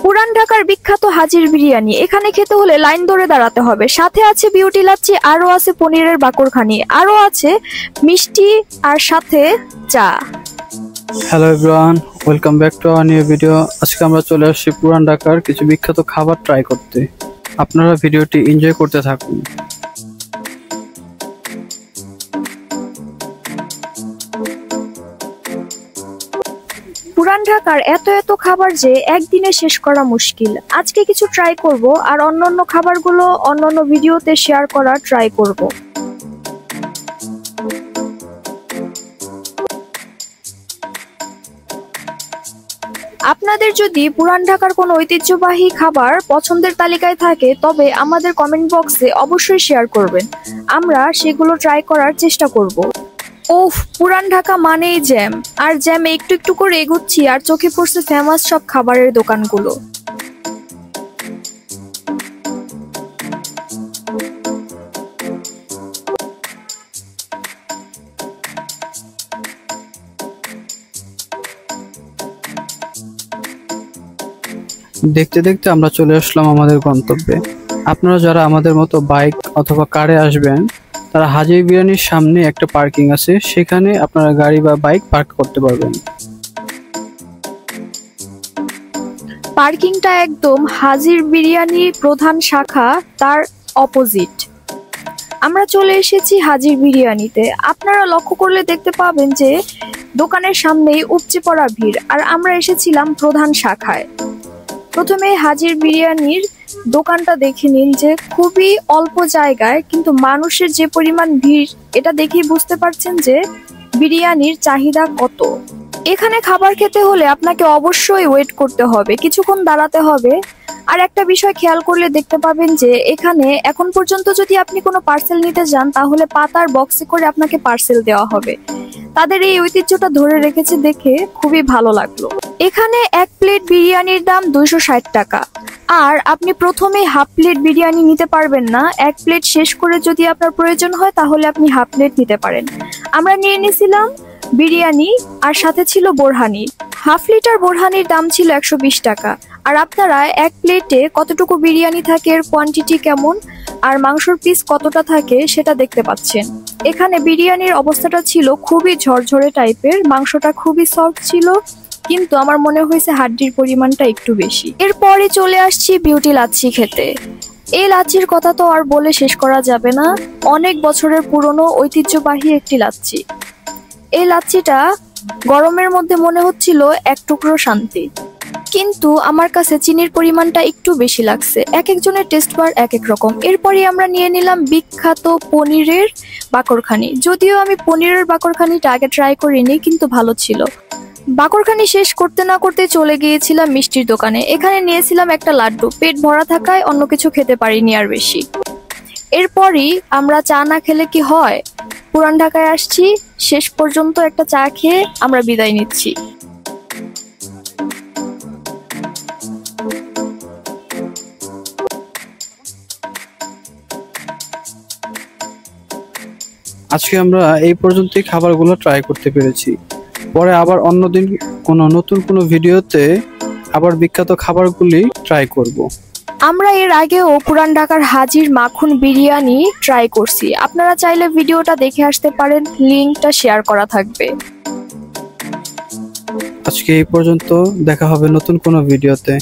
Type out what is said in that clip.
পুরান ঢাকার বিখ্যাত হাজির বিরিয়ানি, এখানে খেতে হলে লাইন ধরে দাঁড়াতে হবে। সাথে আছে বিউটি লাচ্ছি, আরো আছে পনিরের বাকরখানি, আরো আছে মিষ্টি আর সাথে চা। Hello everyone, welcome back to our new video. আজকে আমরা চলে আসছি পুরান ঢাকার কিছু বিখ্যাত খাবার ট্রাই করতে। আপনারা ভিডিওটি এনজয় করতে থাকুন। পুরান ঢাকার এত এত খাবার যে একদিনে শেষ করা মুশকিল। আজকে কিছু ট্রাই করব আর অন্যান্য খাবারগুলো অন্যান্য ভিডিওতে শেয়ার করার ট্রাই করব। আপনাদের যদি পুরান ঢাকার কোনো ঐতিহ্যবাহী খাবার পছন্দের তালিকায় থাকে তবে আমাদের কমেন্ট বক্সে অবশ্যই শেয়ার করবেন, আমরা সেগুলো ট্রাই করার চেষ্টা করব। ওফ, পুরান ঢাকা মানেই জ্যাম, আর জ্যামে একটু একটু করে এগুচ্ছি আর চোখে পড়ছে ফেমাস সব খাবারের দোকানগুলো। দেখতে দেখতে আমরা চলে আসলাম আমাদের গন্তব্যে। আপনারা যারা আমাদের মতো বাইক অথবা কারে আসবেন তারা হাজির বিরিয়ানির সামনে একটা পার্কিং আছে, সেখানে আপনারা গাড়ি বা বাইক পার্ক করতে পারবেন। পার্কিংটা একদম হাজির বিরিয়ানি প্রধান শাখা তার অপোজিট। আমরা চলে এসেছি হাজির বিরিয়ানিতে। আপনারা লক্ষ্য করলে দেখতে পাবেন যে দোকানের সামনেই উপচে পড়া ভিড়, আর আমরা এসেছিলাম প্রধান শাখায়। প্রথমে হাজির বিরিয়ানির দোকানটা দেখে নিন যে খুবই অল্প জায়গায় কিন্তু মানুষের যে পরিমাণ ভিড়, এটা দেখেই বুঝতে পারছেন যে বিরিয়ানির চাহিদা কত। এখানে খাবার খেতে হলে আপনাকে অবশ্যই ওয়েট করতে হবে, কিছুক্ষণ দাঁড়াতে হবে। আর একটা বিষয় খেয়াল করলে দেখতে পাবেন যে এখানে এখন পর্যন্ত যদি আপনি কোনো পার্সেল নিতে যান তাহলে পাতার বক্সে করে আপনাকে পার্সেল দেওয়া হবে। তাদের এই ঐতিহ্যটা ধরে রেখেছে দেখে খুবই ভালো লাগলো। এখানে এক প্লেট বিরিয়ানির দাম 260 টাকা, আর আপনি প্রথমে হাফ প্লেট বিরিয়ানি নিতে পারবেন না। এক প্লেট শেষ করে যদি আপনার প্রয়োজন হয় তাহলে আপনি হাফ প্লেট নিতে পারেন। আমরা নিয়ে নিয়েছিলাম বিরিয়ানি আর সাথে ছিল বোরহানি। হাফ লিটার বোরহানির দাম ছিল 120 টাকা। আর আপনারা এক প্লেটে কতটুকু বিরিয়ানি থাকে, এর কোয়ান্টিটি কেমন আর মাংসর পিস কতটা থাকে সেটা দেখতে পাচ্ছেন। এখানে বিরিয়ানির অবস্থাটা ছিল খুবই ঝরঝরে টাইপের, মাংসটা খুবই সফট ছিল, কিন্তু আমার মনে হয়েছে হাড্ডির পরিমাণটা একটু বেশি। এরপরে চলে আসছি বিউটি লাচ্ছি খেতে। এই লাচ্ছির কথা তো আর বলে শেষ করা যাবে না, অনেক বছরের পুরনো ঐতিহ্যবাহী একটি লাচ্ছি। এই লাচ্ছিটা গরমের মধ্যে মনে হচ্ছিল এক টুকরো শান্তি, কিন্তু আমার কাছে চিনির পরিমাণটা একটু বেশি লাগছে। এক একজনের টেস্ট বার এক এক রকম। এরপরে আমরা নিয়ে নিলাম বিখ্যাত পনিরের বাকরখানি। যদিও আমি পনিরের বাকরখানিটা আগে ট্রাই করিনি, কিন্তু ভালো ছিল। বাকরখানি শেষ করতে না করতে চলে গিয়েছিলাম মিষ্টির দোকানে। এখানে নিয়েছিলাম একটা লাড্ডু, পেট ভরা থাকায় অন্য কিছু খেতে পারিনি আর বেশি। এরপরই আমরা চা না খেলে কি হয়, পুরান ঢাকায় আসছি, শেষ পর্যন্ত একটা চা খেয়ে আমরা বিদায় নিচ্ছি। আজকে আমরা এই পর্যন্তই খাবারগুলো ট্রাই করতে পেরেছি। পরে আবার অন্যদিন কোনো নতুন কোনো ভিডিওতে আবার বিখ্যাত খাবারগুলি ট্রাই করব। আমরা এর আগেও পুরান ঢাকার হাজির মাখন বিরিয়ানি ট্রাই করছি, আপনারা চাইলে ভিডিওটা দেখে আসতে পারেন, লিংকটা শেয়ার করা থাকবে। আজকে এই পর্যন্ত, দেখা হবে নতুন কোনো ভিডিওতে।